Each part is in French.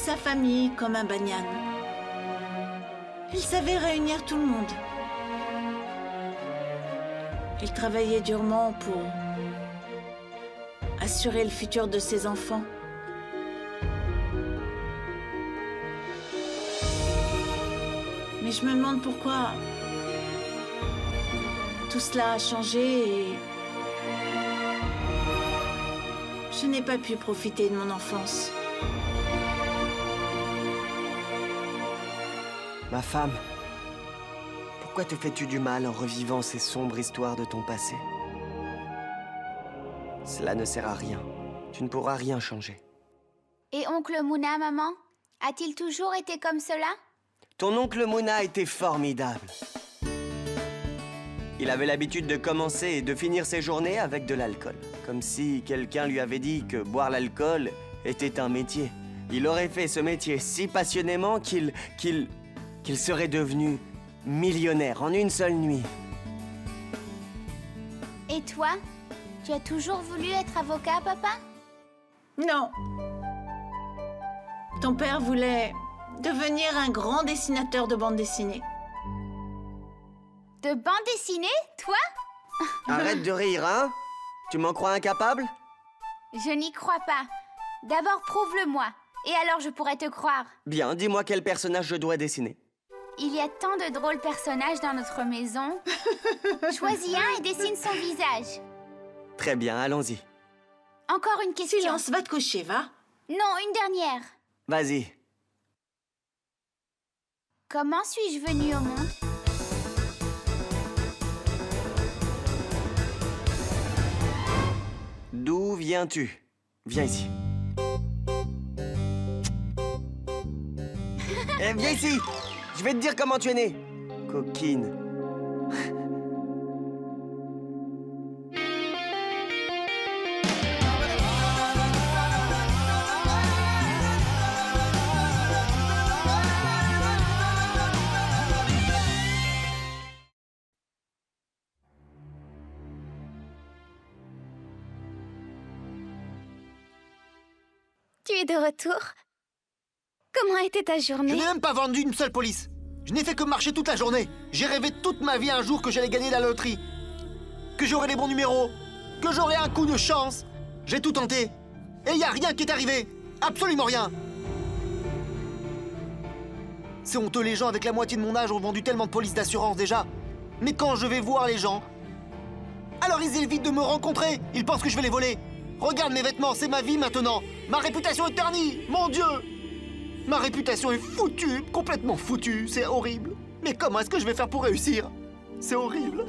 sa famille comme un banyan. Il savait réunir tout le monde. Il travaillait durement pour assurer le futur de ses enfants. Mais je me demande pourquoi tout cela a changé et je n'ai pas pu profiter de mon enfance. Ma femme, pourquoi te fais-tu du mal en revivant ces sombres histoires de ton passé? Cela ne sert à rien. Tu ne pourras rien changer. Et oncle Mouna, maman? A-t-il toujours été comme cela? Ton oncle Mouna était formidable. Il avait l'habitude de commencer et de finir ses journées avec de l'alcool. Comme si quelqu'un lui avait dit que boire l'alcool était un métier. Il aurait fait ce métier si passionnément qu'il serait devenu millionnaire en une seule nuit. Et toi? Tu as toujours voulu être avocat, papa? Non. Ton père voulait devenir un grand dessinateur de bande dessinée. De bande dessinée, toi? Arrête de rire, hein? Tu m'en crois incapable? Je n'y crois pas. D'abord, prouve-le-moi. Et alors je pourrais te croire. Bien, dis-moi quel personnage je dois dessiner. Il y a tant de drôles personnages dans notre maison. Choisis un et dessine son visage. Très bien, allons-y. Encore une question. Silence, va te coucher, va. Non, une dernière. Vas-y. Comment suis-je venue au monde? D'où viens-tu? Viens ici. Eh, viens ici! Je vais te dire comment tu es née. Coquine. Tu es de retour? Comment était ta Je journée? n'ai même pas vendu une seule police. Je n'ai fait que marcher toute la journée. J'ai rêvé toute ma vie un jour que j'allais gagner la loterie. Que j'aurais les bons numéros. Que j'aurais un coup de chance. J'ai tout tenté. Et il n'y a rien qui est arrivé. Absolument rien. C'est honteux, les gens avec la moitié de mon âge ont vendu tellement de polices d'assurance déjà. Mais quand je vais voir les gens, alors ils évitent de me rencontrer. Ils pensent que je vais les voler. Regarde mes vêtements, c'est ma vie maintenant. Ma réputation est ternie, mon Dieu. Ma réputation est foutue, complètement foutue, c'est horrible. Mais comment est-ce que je vais faire pour réussir? C'est horrible.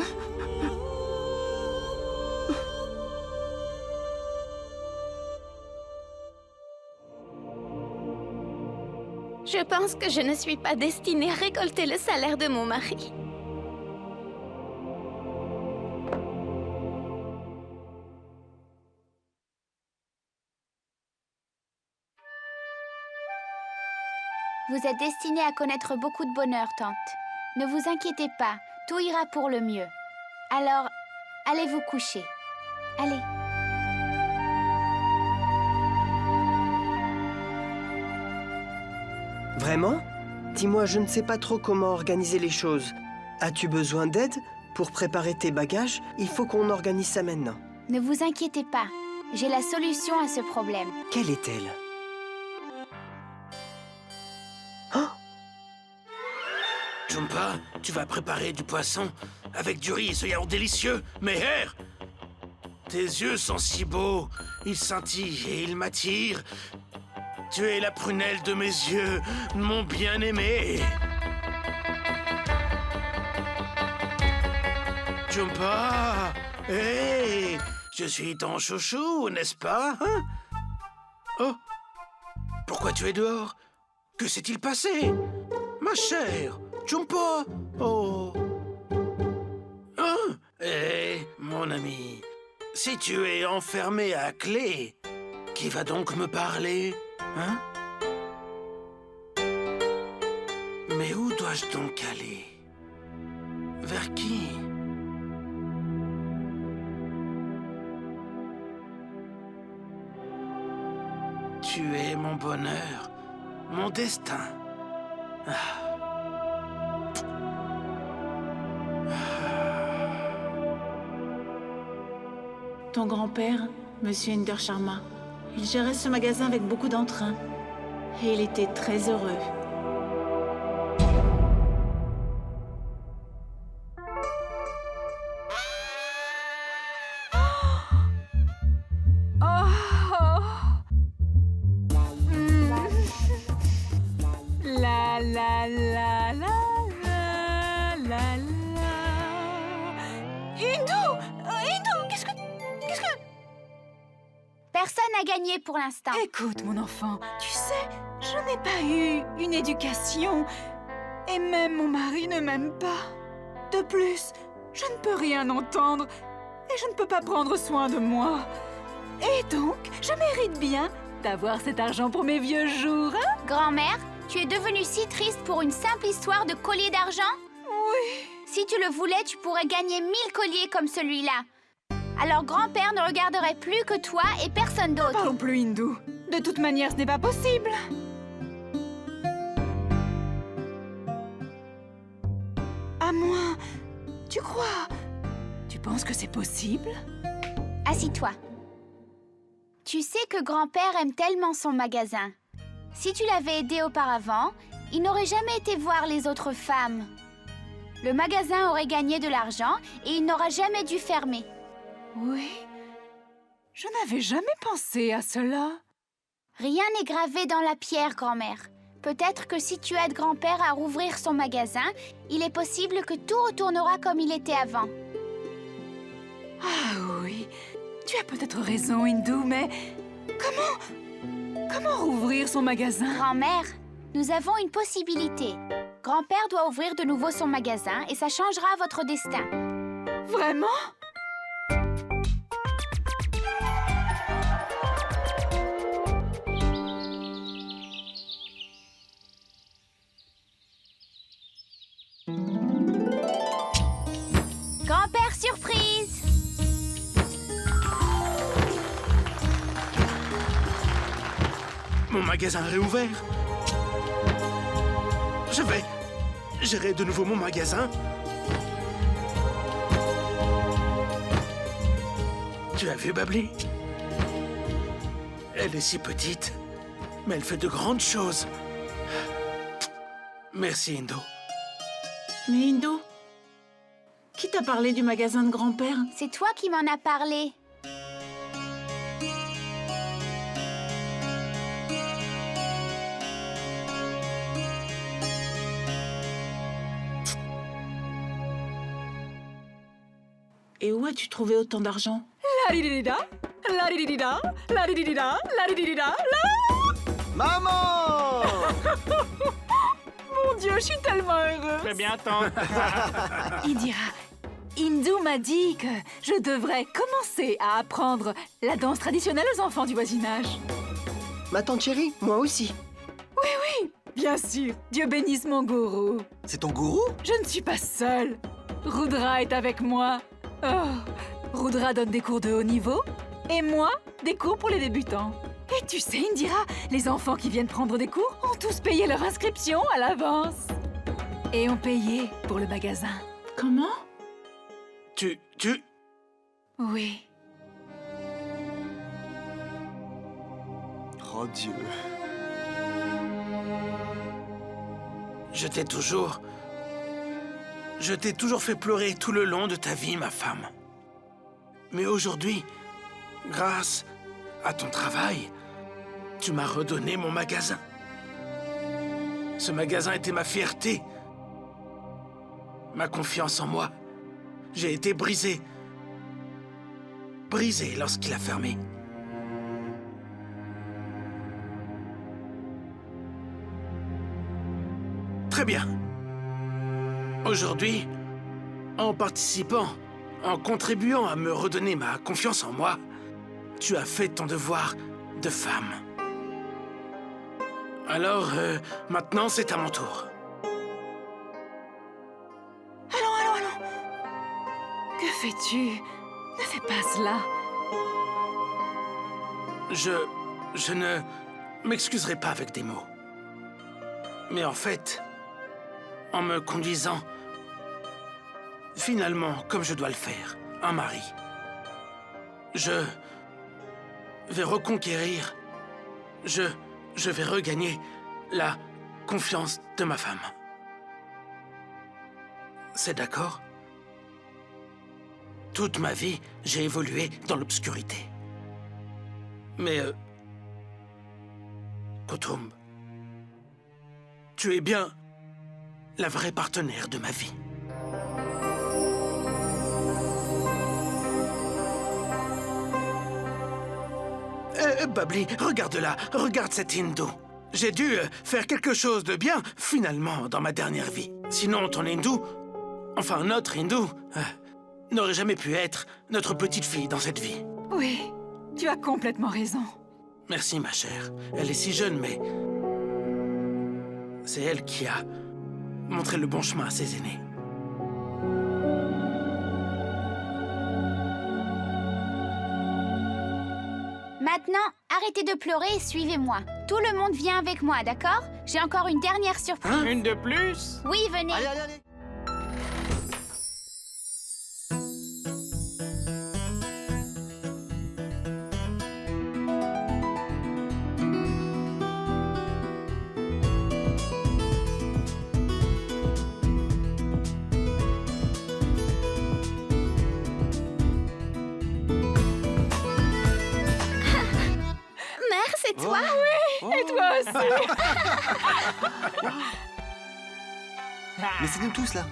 Je pense que je ne suis pas destinée à récolter le salaire de mon mari. Vous êtes destinée à connaître beaucoup de bonheur, tante. Ne vous inquiétez pas, tout ira pour le mieux. Alors, allez vous coucher. Allez. Vraiment? Dis-moi, je ne sais pas trop comment organiser les choses. As-tu besoin d'aide? Pour préparer tes bagages, il faut qu'on organise ça maintenant. Ne vous inquiétez pas, j'ai la solution à ce problème. Quelle est-elle? Jumpa, tu vas préparer du poisson avec du riz et ce yaourt délicieux. Meher, tes yeux sont si beaux, ils scintillent et ils m'attirent. Tu es la prunelle de mes yeux, mon bien-aimé. Jumpa, hé, je suis ton chouchou, n'est-ce pas, hein? Oh, pourquoi tu es dehors? Que s'est-il passé? Ma chère, Jumpa, oh. Hé, mon ami, si tu es enfermé à clé, qui va donc me parler, hein? Mais où dois-je donc aller? Vers qui? Tu es mon bonheur, Mon destin. Ton grand-père, Monsieur Inder Sharma, il gérait ce magasin avec beaucoup d'entrain. Et il était très heureux. La la la la la la la. Hindou, qu'est-ce que... Personne n'a gagné pour l'instant. Écoute, mon enfant, tu sais, je n'ai pas eu une éducation. Et même mon mari ne m'aime pas. De plus, je ne peux rien entendre. Et je ne peux pas prendre soin de moi. Et donc, je mérite bien d'avoir cet argent pour mes vieux jours, hein? Grand-mère, tu es devenue si triste pour une simple histoire de collier d'argent? Oui. Si tu le voulais, tu pourrais gagner 1000 colliers comme celui-là. Alors grand-père ne regarderait plus que toi et personne d'autre. Parlons plus hindou. De toute manière, ce n'est pas possible. À moins... Tu crois... Tu penses que c'est possible? Assis-toi. Tu sais que grand-père aime tellement son magasin. Si tu l'avais aidé auparavant, il n'aurait jamais été voir les autres femmes. Le magasin aurait gagné de l'argent et il n'aura jamais dû fermer. Oui. Je n'avais jamais pensé à cela. Rien n'est gravé dans la pierre, grand-mère. Peut-être que si tu aides grand-père à rouvrir son magasin, il est possible que tout retournera comme il était avant. Ah oui, tu as peut-être raison, Hindou, mais comment rouvrir son magasin? Grand-mère, nous avons une possibilité. Grand-père doit ouvrir de nouveau son magasin et ça changera votre destin. Vraiment? Grand-père surprise! Mon magasin réouvert. Je vais gérer de nouveau mon magasin. Tu as vu Babli? Elle est si petite, mais elle fait de grandes choses. Merci, Indo. Mais Indo, qui t'a parlé du magasin de grand-père? C'est toi qui m'en as parlé. Et où as-tu trouvé autant d'argent? La di di da, la di di da, la di di da, la di di da, la... Maman! Mon Dieu, je suis tellement heureuse. Très bien, tante. Indira, Hindou m'a dit que je devrais commencer à apprendre la danse traditionnelle aux enfants du voisinage. Ma tante chérie, moi aussi. Bien sûr, Dieu bénisse mon gourou. C'est ton gourou? Je ne suis pas seule. Rudra est avec moi. Oh, Rudra donne des cours de haut niveau et moi, des cours pour les débutants. Et tu sais, Indira, les enfants qui viennent prendre des cours ont tous payé leur inscription à l'avance. Et ont payé pour le magasin. Comment? Tu... Oui. Oh Dieu. Je t'ai toujours fait pleurer tout le long de ta vie, ma femme. Mais aujourd'hui, grâce à ton travail, tu m'as redonné mon magasin. Ce magasin était ma fierté, ma confiance en moi. J'ai été brisé lorsqu'il a fermé. Très bien. Aujourd'hui, en participant, en contribuant à me redonner ma confiance en moi, tu as fait ton devoir de femme. Alors, maintenant, c'est à mon tour. Allons. Que fais-tu? Ne fais pas cela. Je ne m'excuserai pas avec des mots. Mais en fait, en me conduisant, finalement, comme je dois le faire, un mari, je vais reconquérir, je vais regagner la confiance de ma femme. C'est d'accord? Toute ma vie, j'ai évolué dans l'obscurité. Mais, Kotoum, tu es bien la vraie partenaire de ma vie. Babli, regarde-la, regarde cette hindoue. J'ai dû faire quelque chose de bien, finalement, dans ma dernière vie. Sinon, ton hindoue, enfin notre hindoue, n'aurait jamais pu être notre petite fille dans cette vie. Oui, tu as complètement raison. Merci, ma chère. Elle est si jeune, mais... c'est elle qui a montré le bon chemin à ses aînés. Maintenant, arrêtez de pleurer et suivez-moi. Tout le monde vient avec moi, d'accord? J'ai encore une dernière surprise. Hein? Une de plus? Oui, venez. Allez, allez, allez. Mère, c'est toi? Et toi aussi. Mais c'est nous tous là.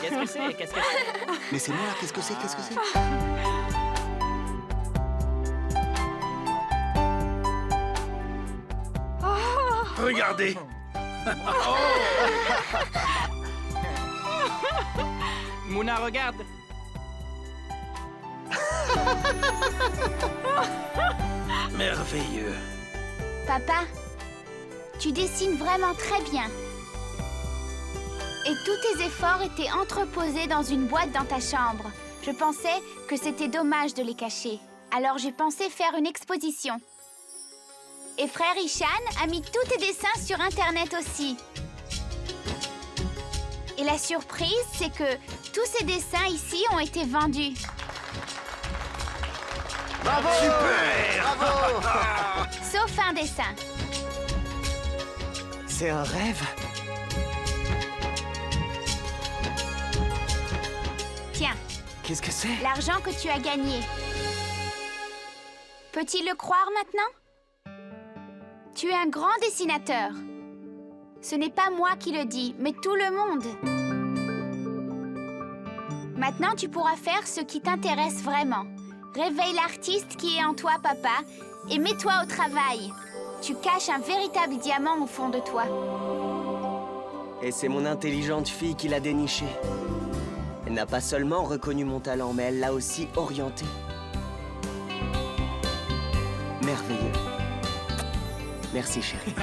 Qu'est-ce que c'est? Qu'est-ce que c'est? Mais c'est moi là, qu'est-ce que c'est? Qu'est-ce que c'est? Regardez! Mouna, regarde! Merveilleux. Papa, tu dessines vraiment très bien. Et tous tes efforts étaient entreposés dans une boîte dans ta chambre. Je pensais que c'était dommage de les cacher. Alors j'ai pensé faire une exposition. Et frère Ishan a mis tous tes dessins sur Internet aussi. Et la surprise, c'est que tous ces dessins ici ont été vendus. Bravo! Super! Bravo! Sauf un dessin. C'est un rêve. Tiens, Qu'est-ce que c'est? l'argent que tu as gagné. Peux-il le croire maintenant? Tu es un grand dessinateur. Ce n'est pas moi qui le dis, mais tout le monde. Maintenant, tu pourras faire ce qui t'intéresse vraiment. Réveille l'artiste qui est en toi, papa, et mets-toi au travail. Tu caches un véritable diamant au fond de toi. Et c'est mon intelligente fille qui l'a déniché. Elle n'a pas seulement reconnu mon talent, mais elle l'a aussi orienté. Merveilleux. Merci, chérie.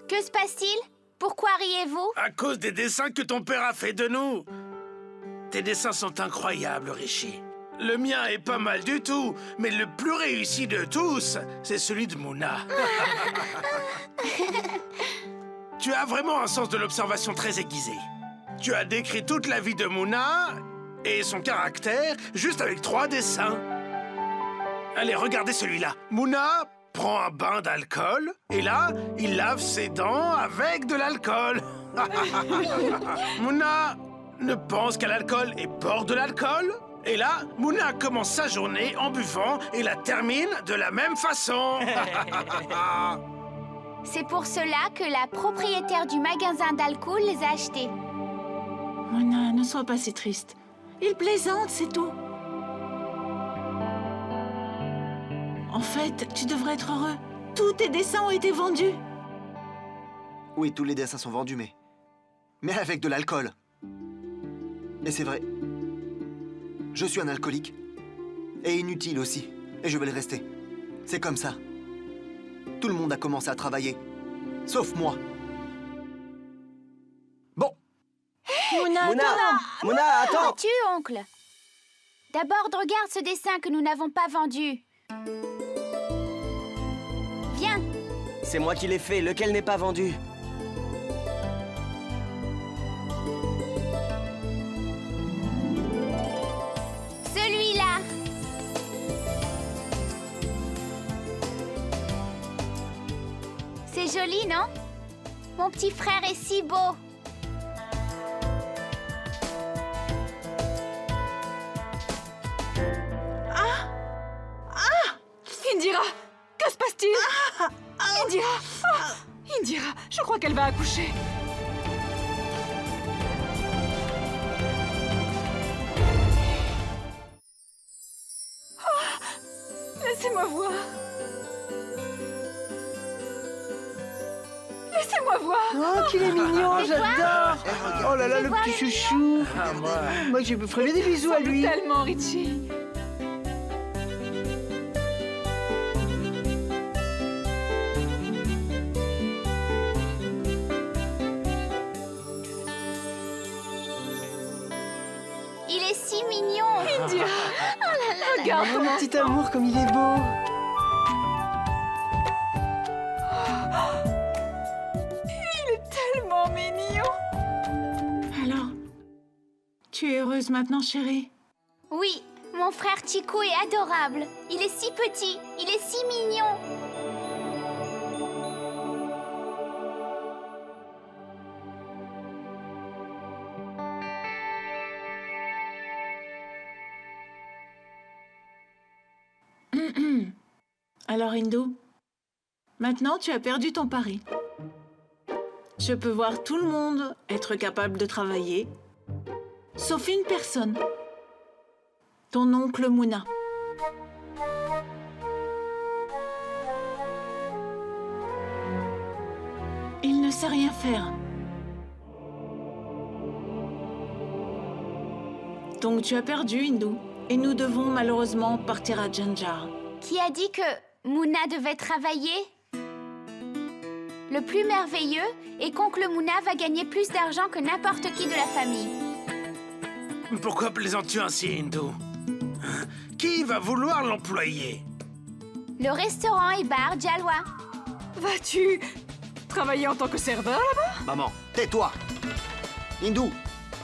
Que se passe-t-il? Pourquoi riez-vous? À cause des dessins que ton père a fait de nous. Tes dessins sont incroyables, Rishi. Le mien est pas mal du tout, mais le plus réussi de tous, c'est celui de Mouna. Tu as vraiment un sens de l'observation très aiguisé. Tu as décrit toute la vie de Mouna et son caractère juste avec 3 dessins. Allez, regardez celui-là. Mouna prend un bain d'alcool et là, il lave ses dents avec de l'alcool. Mouna ne pense qu'à l'alcool et porte de l'alcool. Et là, Mouna commence sa journée en buvant et la termine de la même façon. C'est pour cela que la propriétaire du magasin d'alcool les a achetés. Mona, ne sois pas si triste. Il plaisante, c'est tout. En fait, tu devrais être heureux. Tous tes dessins ont été vendus. Oui, tous les dessins sont vendus, mais avec de l'alcool. Et c'est vrai. Je suis un alcoolique. Et inutile aussi. Et je vais le rester. C'est comme ça. Tout le monde a commencé à travailler. Sauf moi. Bon. Mona, attends! Tu, oncle? D'abord, regarde ce dessin que nous n'avons pas vendu. C'est moi qui l'ai fait, lequel n'est pas vendu? Celui-là. C'est joli, non? Mon petit frère est si beau. Indira, que se passe-t-il? Indira, Indira, je crois qu'elle va accoucher. Laissez-moi voir. Laissez-moi voir. Oh, qu'il est mignon, j'adore. Oh là là, le petit chouchou. Ah, moi. Moi, je me ferais des bisous à Ça lui. ressemble tellement, Richie. Il est si mignon. Indira, Oh, regarde mon comment... petit amour, comme il est beau. Il est tellement mignon. Alors, tu es heureuse maintenant, chérie? Oui, mon frère Chico est adorable. Il est si petit, il est si mignon. Alors, Hindou, maintenant tu as perdu ton pari. Je peux voir tout le monde être capable de travailler, sauf une personne. Ton oncle Mouna. Il ne sait rien faire. Donc tu as perdu, Hindou. Et nous devons malheureusement partir à Janjar. Qui a dit que Mouna devait travailler? Le plus merveilleux est qu'oncle Mouna va gagner plus d'argent que n'importe qui de la famille. Pourquoi plaisantes-tu ainsi, Hindou? Qui va vouloir l'employer? Le restaurant et bar Jalwa. Vas-tu travailler en tant que serveur là-bas? Maman, tais-toi. Hindou,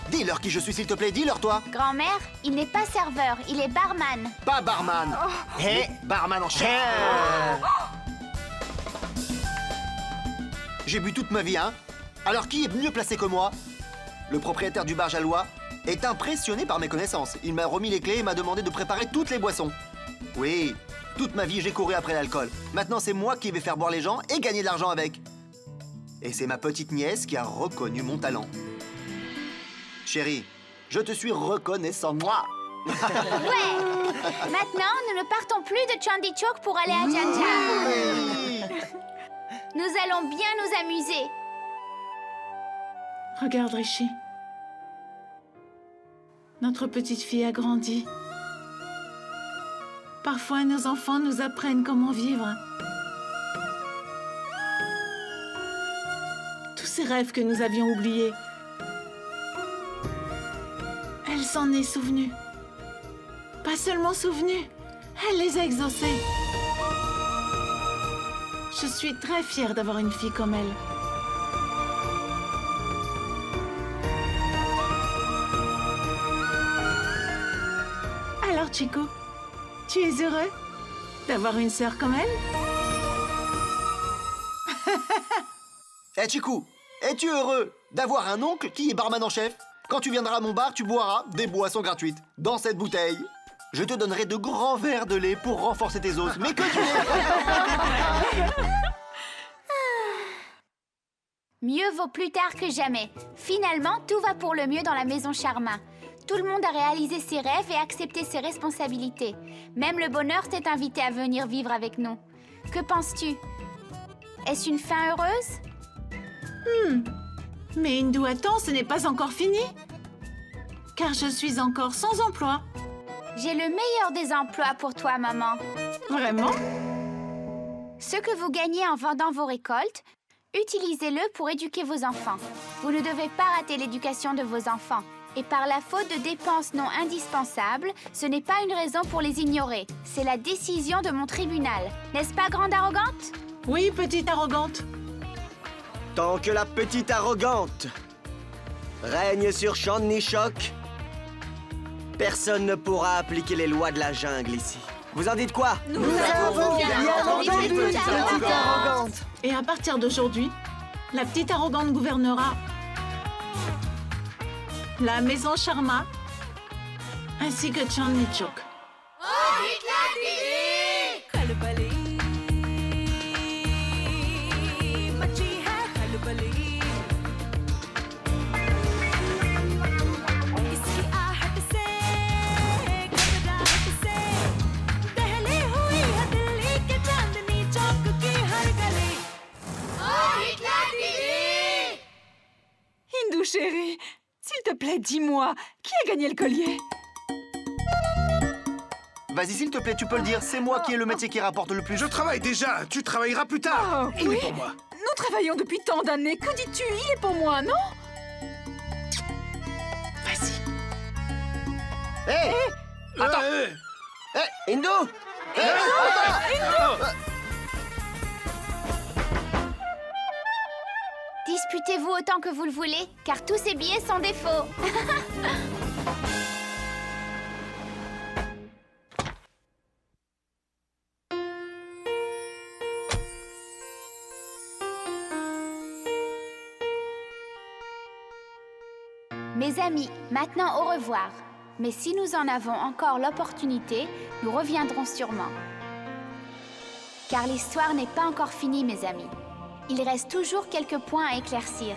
dis-leur qui je suis, s'il te plaît, dis-leur, toi. Grand-mère, il n'est pas serveur, il est barman. Pas barman. Hé, barman en chef. J'ai bu toute ma vie, hein. Alors qui est mieux placé que moi? Le propriétaire du bar Jalois est impressionné par mes connaissances. Il m'a remis les clés et m'a demandé de préparer toutes les boissons. Oui, toute ma vie, j'ai couru après l'alcool. Maintenant, c'est moi qui vais faire boire les gens et gagner de l'argent avec. Et c'est ma petite nièce qui a reconnu mon talent. Chérie, je te suis reconnaissant, moi. Ouais. Maintenant, nous ne partons plus de Chandichok pour aller à Janjar. Nous allons bien nous amuser. Regarde, Rishi. Notre petite fille a grandi. Parfois, nos enfants nous apprennent comment vivre. Tous ces rêves que nous avions oubliés, elle s'en est souvenue. Pas seulement souvenue, elle les a exaucés. Je suis très fière d'avoir une fille comme elle. Alors, Chico, tu es heureux d'avoir une sœur comme elle? Eh, Chikou, es-tu heureux d'avoir un oncle qui est barman en chef? Quand tu viendras à mon bar, tu boiras des boissons gratuites dans cette bouteille. Je te donnerai de grands verres de lait pour renforcer tes os. Mais que tu es... Mieux vaut plus tard que jamais. Finalement, tout va pour le mieux dans la maison Sharma. Tout le monde a réalisé ses rêves et accepté ses responsabilités. Même le bonheur t'est invité à venir vivre avec nous. Que penses-tu? Est-ce une fin heureuse? Mais Hindou, attends, ce n'est pas encore fini. Car je suis encore sans emploi. J'ai le meilleur des emplois pour toi, maman. Vraiment? Ce que vous gagnez en vendant vos récoltes, utilisez-le pour éduquer vos enfants. Vous ne devez pas rater l'éducation de vos enfants. Et par la faute de dépenses non indispensables, ce n'est pas une raison pour les ignorer. C'est la décision de mon tribunal. N'est-ce pas, grande arrogante? Oui, petite arrogante. Tant que la petite arrogante règne sur Chandni-Chok, personne ne pourra appliquer les lois de la jungle ici. Vous en dites quoi? Nous avons bien entendu, petite arrogante. Et à partir d'aujourd'hui, la petite arrogante gouvernera la maison Sharma ainsi que Chandni-Chok. Hindou chérie, s'il te plaît, dis-moi, qui a gagné le collier? Vas-y, s'il te plaît, tu peux le dire. C'est moi qui ai le métier qui rapporte le plus. Je travaille déjà, tu travailleras plus tard. Oh, Il oui. est pour moi. Nous travaillons depuis tant d'années. Que dis-tu? Il est pour moi, non? Vas-y. Hé Attends. Hindou! Disputez-vous autant que vous le voulez, car tous ces billets sont des faux. Mes amis, maintenant au revoir. Mais si nous en avons encore l'opportunité, nous reviendrons sûrement. Car l'histoire n'est pas encore finie, mes amis. Il reste toujours quelques points à éclaircir.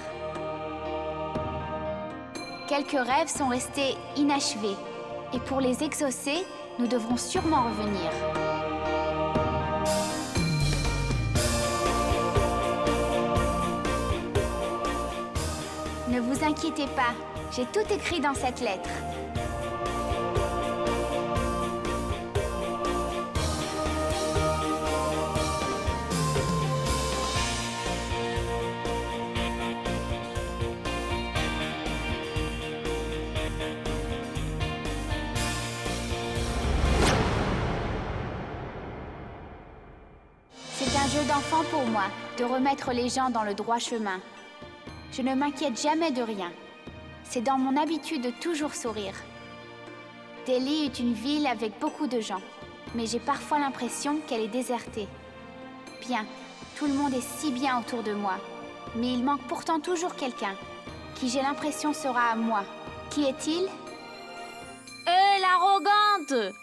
Quelques rêves sont restés inachevés. Et pour les exaucer, nous devrons sûrement revenir. Ne vous inquiétez pas, j'ai tout écrit dans cette lettre. C'est un jeu d'enfant pour moi, de remettre les gens dans le droit chemin. Je ne m'inquiète jamais de rien. C'est dans mon habitude de toujours sourire. Delhi est une ville avec beaucoup de gens, mais j'ai parfois l'impression qu'elle est désertée. Bien, tout le monde est si bien autour de moi, mais il manque pourtant toujours quelqu'un, qui j'ai l'impression sera à moi. Qui est-il? Hé, l'arrogante!